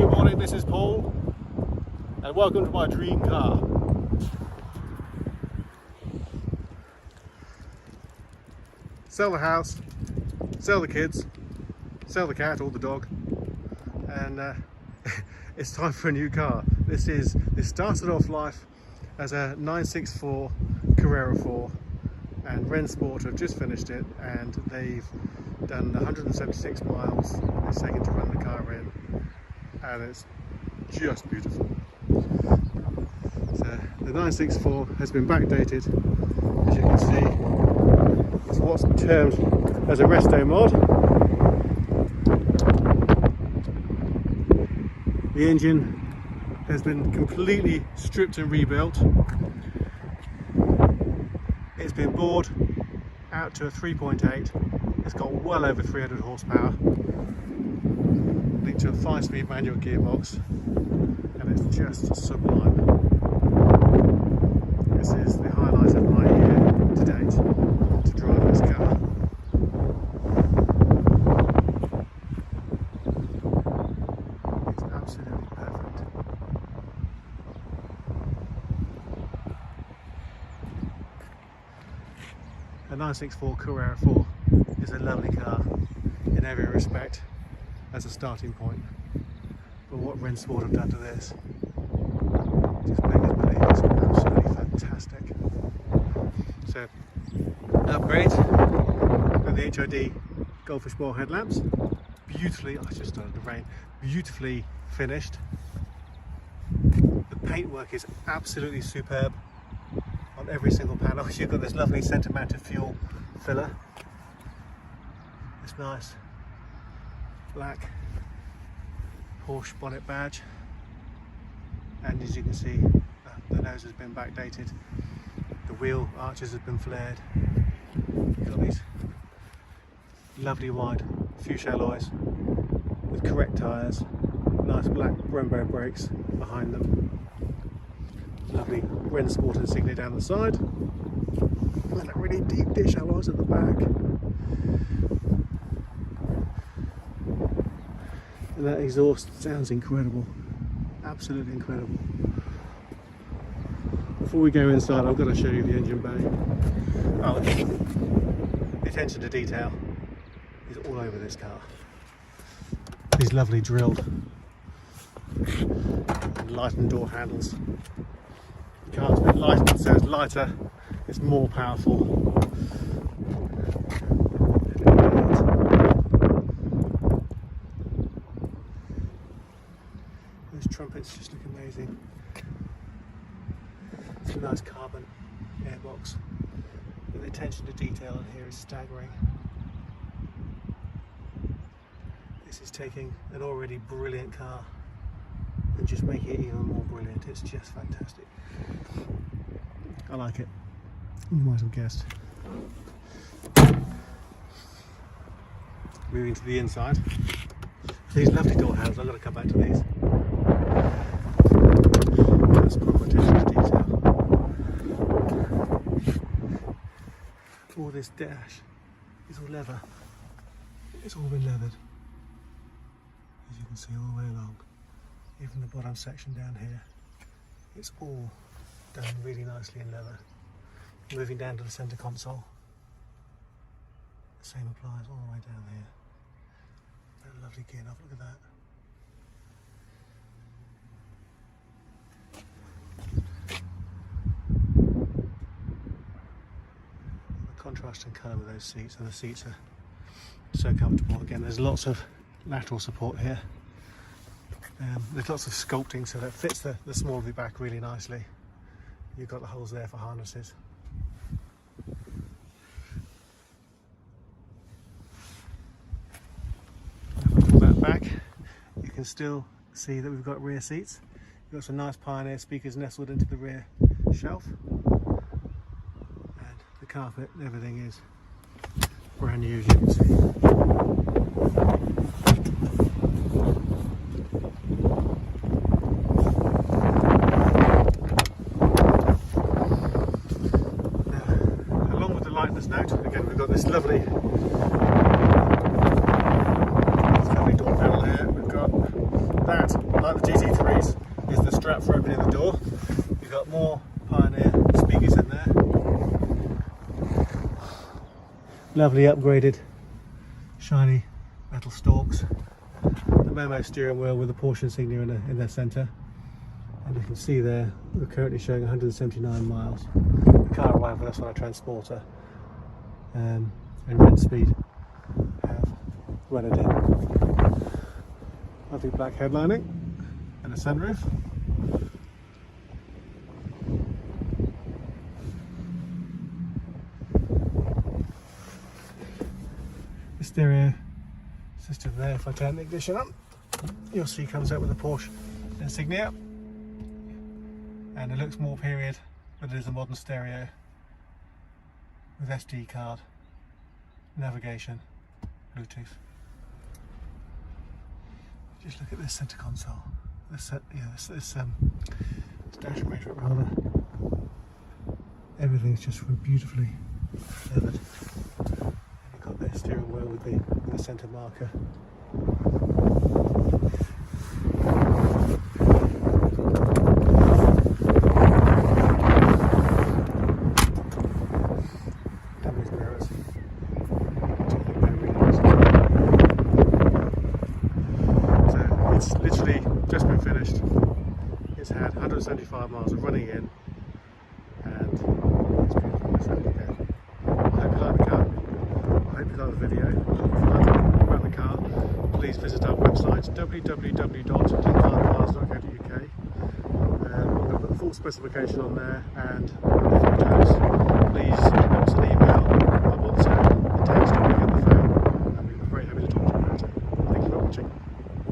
Good morning, this is Paul, and welcome to my dream car. Sell the house, sell the kids, sell the cat or the dog, and it's time for a new car. This started off life as a 964 Carrera 4, and Rennsport have just finished it, and they've done 176 miles. It's taken to run the car in, and it's just beautiful. So the 964 has been backdated, as you can see. It's what's termed as a resto mod. The engine has been completely stripped and rebuilt. It's been bored out to a 3.8. It's got well over 300 horsepower, linked to a 5-speed manual gearbox, and it's just sublime. This is the highlight of my year to date, to drive this car. It's absolutely perfect. A 964 Carrera 4 is a lovely car in every respect as a starting point, but what Rennsport have done to this just makes us believe it's absolutely fantastic. So, upgrade with the HID goldfish boil headlamps, beautifully, I just started to rain, beautifully finished. The paintwork is absolutely superb on every single panel. You've got this lovely centre mounted fuel filler. It's nice black Porsche bonnet badge, and as you can see, the nose has been backdated, the wheel arches have been flared. You've got these lovely wide fuchsia alloys with correct tyres, nice black Brembo brakes behind them, lovely Rennsport insignia down the side, and that really deep dish alloys at the back. And that exhaust sounds incredible, absolutely incredible. Before we go inside, I've got to show you the engine bay. Oh, the attention to detail is all over this car. These lovely drilled and lightened door handles. The car's been lightened, so it's lighter, it's more powerful. Those trumpets just look amazing. It's a nice carbon airbox, but the attention to detail in here is staggering. This is taking an already brilliant car and just making it even more brilliant. It's just fantastic. I like it. You might have guessed. Moving to the inside. These lovely door handles, I've got to come back to these. That's proper attention to detail. All this dash is all leather. It's all been leathered, as you can see all the way along. Even the bottom section down here, it's all done really nicely in leather. Moving down to the centre console, the same applies all the way down here. That lovely gear knob, look at that. The contrast in colour with those seats, and the seats are so comfortable. Again, there's lots of lateral support here. There's lots of sculpting, so that fits the small of the back really nicely. You've got the holes there for harnesses. If I pull that back, you can still see that we've got rear seats. We've got some nice Pioneer speakers nestled into the rear shelf. And the carpet and everything is brand new, as you can see. Again, we've got this lovely door panel here. We've got that like the GT3s, is the strap for opening the door. You've got more Pioneer speakers in there. Lovely upgraded shiny metal stalks. The Memo steering wheel with the Porsche insignia in their centre. And you can see there, we're currently showing 179 miles. The car arrived with us on a transporter. And Rennsport have run it in. Lovely black headlining and a sunroof. The stereo system there, if I turn the ignition on, you'll see comes out with a Porsche insignia. And it looks more period, but it is a modern stereo with SD card, navigation, Bluetooth. Just look at this centre console. This dash motor rather. Everything's just beautifully feathered. And you've got the steering wheel with the centre marker. It's literally just been finished. It's had 175 miles of running in, and it's beautiful. It's really good. I hope you like the car. I hope you like the video. If you'd like to know more about the car, please visit our website www.linkardcars.co.uk. We're going to put the full specification on there and the photos. Please